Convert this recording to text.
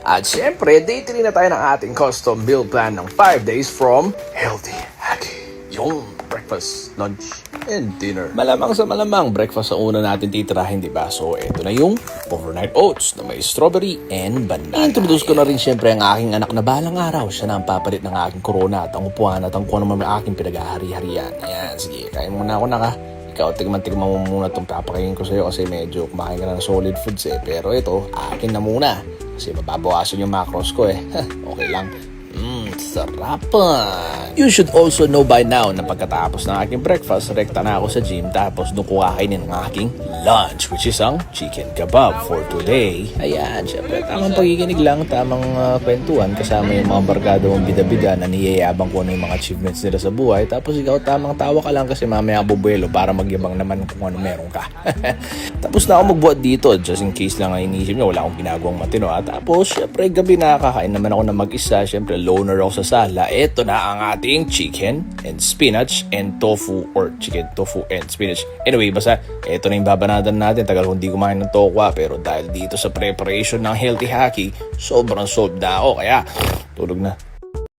At syempre, day 3 na tayo ng ating custom meal plan ng 5 days from Healthy Hacky. Yung breakfast, lunch, and dinner. Malamang sa malamang, breakfast ang una natin titirahin, diba? So, eto na yung overnight oats na may strawberry and banana. Introduce ko na rin syempre ang aking anak na balang araw. Siya na ang papalit ng aking corona at ang upuan at ang kung naman ang aking pinag-ahari-harian. Ayan, sige, kain muna ako naka. Ikaw, tigman mo muna itong papakain ko sa'yo kasi medyo kumakain ka na ng solid foods eh. Pero ito, akin na muna. Kasi mababawasan yung macros ko eh. Okay lang. Sarapan! You should also know by now na pagkatapos ng aking breakfast, rekta na ako sa gym tapos doon ko kakainin ang aking lunch, which is ang chicken kebab for today. Ayan, syempre tamang pakikinig lang, tamang kwentuhan kasama yung mga barkada mong bida-bida na niyayabang ko ano yung mga achievements nila sa buhay. Tapos ikaw tamang tawa ka lang kasi mamaya bubuelo para magyabang naman kung ano meron ka. Tapos na ako magbuhat dito, just in case lang ang inisip nyo, wala akong ginagawang matino. Tapos syempre gabi na kakain naman ako na mag-isa, syempre loner ako sa sala. Ito na ang ating chicken and spinach and tofu or chicken, tofu and spinach. Anyway, basta ito na yung babanadan natin. Tagal kung di kumain ng tokwa pero dahil dito sa preparation ng Healthy Hacky, sobrang solved na ako. Kaya tulog na.